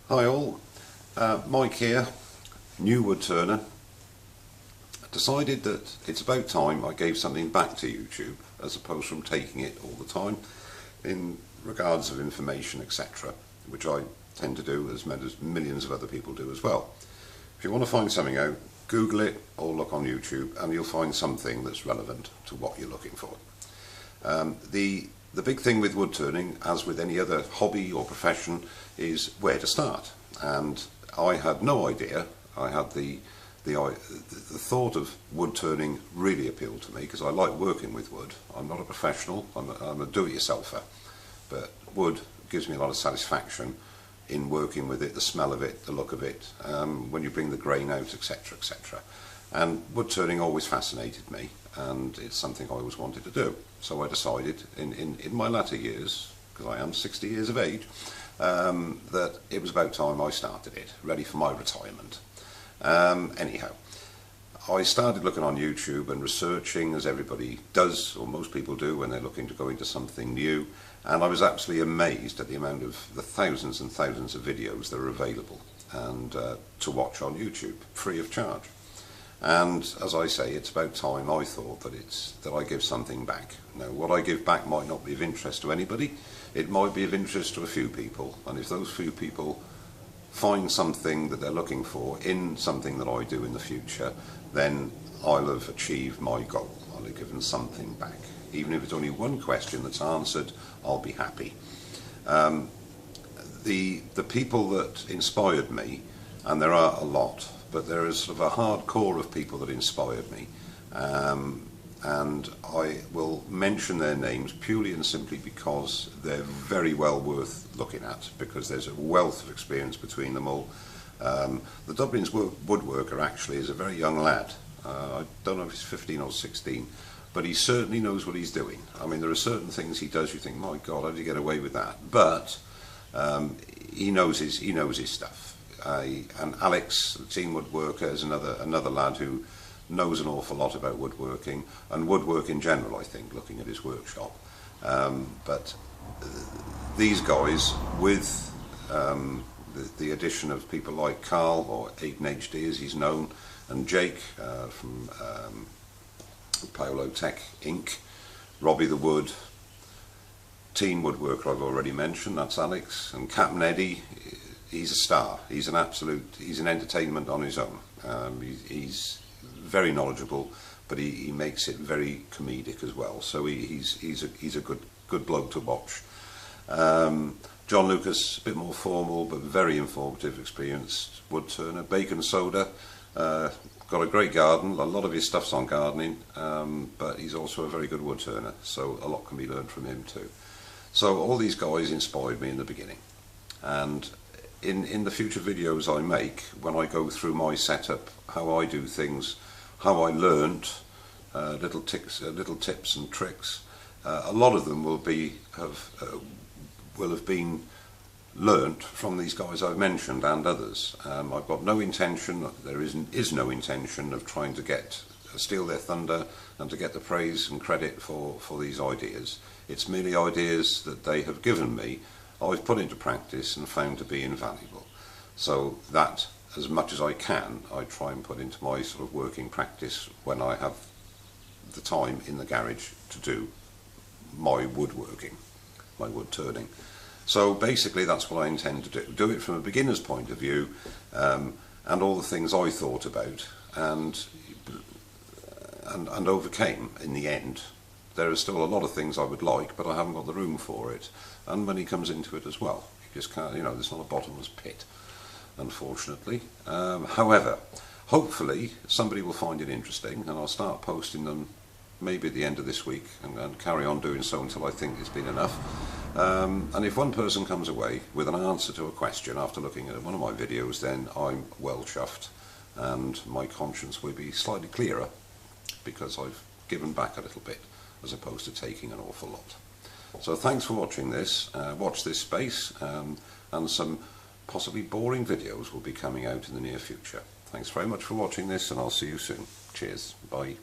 Hi all, Mike here, new wood turner. Decided that it's about time I gave something back to YouTube as opposed from taking it all the time in regards of information, etc., which I tend to do as millions of other people do as well. If you want to find something out, Google it or look on YouTube and you'll find something that's relevant to what you're looking for. The big thing with wood turning, as with any other hobby or profession, is where to start. And I had no idea. I had the thought of wood turning really appealed to me because I like working with wood. I'm not a professional. I'm a do-it-yourselfer, but wood gives me a lot of satisfaction in working with it, the smell of it, the look of it, when you bring the grain out, etc., etc. And wood turning always fascinated me, and it's something I always wanted to do. So I decided in my latter years, because I am 60 years of age, that it was about time I started it, ready for my retirement. Anyhow, I started looking on YouTube and researching, as everybody does, or most people do when they're looking to go into something new, and I was absolutely amazed at the amount of the thousands and thousands of videos that are available and to watch on YouTube, free of charge. And as I say, it's about time I thought that I give something back. Now, what I give back might not be of interest to anybody. It might be of interest to a few people, and if those few people find something that they're looking for in something that I do in the future, then I'll have achieved my goal. I'll have given something back. Even if it's only one question that's answered, I'll be happy. The people that inspired me, and there are a lot, but there is sort of a hard core of people that inspired me, and I will mention their names purely and simply because they're very well worth looking at, because there's a wealth of experience between them all. The Dublin's woodworker actually is a very young lad. I don't know if he's 15 or 16, but he certainly knows what he's doing. I mean, there are certain things he does you think, my God, how did he get away with that? But he knows his stuff. And Alex, the team woodworker, is another lad who knows an awful lot about woodworking and woodwork in general, I think, looking at his workshop. But these guys, with the addition of people like Carl, or Aiden HD as he's known, and Jake from Paolo Tech Inc., Robbie the Wood, team woodworker I've already mentioned, that's Alex, and Captain Eddie. He's a star. He's an entertainment on his own. He's very knowledgeable, but he makes it very comedic as well. So he's a good bloke to watch. John Lucas, a bit more formal, but very informative, experienced wood turner. Bacon Soda, got a great garden. A lot of his stuff's on gardening, but he's also a very good wood turner. So a lot can be learned from him too. So all these guys inspired me in the beginning, and in the future videos I make, when I go through my setup, how I do things, how I learnt, little tips and tricks, a lot of them will have been learnt from these guys I've mentioned and others. I've got no intention, there is no intention of trying to steal their thunder and to get the praise and credit for these ideas. It's merely ideas that they have given me, I've put into practice and found to be invaluable. So that, as much as I can, I try and put into my sort of working practice when I have the time in the garage to do my woodworking, my wood turning. So basically that's what I intend to do. Do it from a beginner's point of view, and all the things I thought about and overcame in the end. There are still a lot of things I would like, but I haven't got the room for it. And money comes into it as well. You just can't, there's not a bottomless pit, unfortunately. However, hopefully somebody will find it interesting, and I'll start posting them maybe at the end of this week and carry on doing so until I think it's been enough. And if one person comes away with an answer to a question after looking at one of my videos, then I'm well chuffed, and my conscience will be slightly clearer because I've given back a little bit, as opposed to taking an awful lot. So thanks for watching this. Watch this space, and some possibly boring videos will be coming out in the near future. Thanks very much for watching this, and I'll see you soon. Cheers. Bye.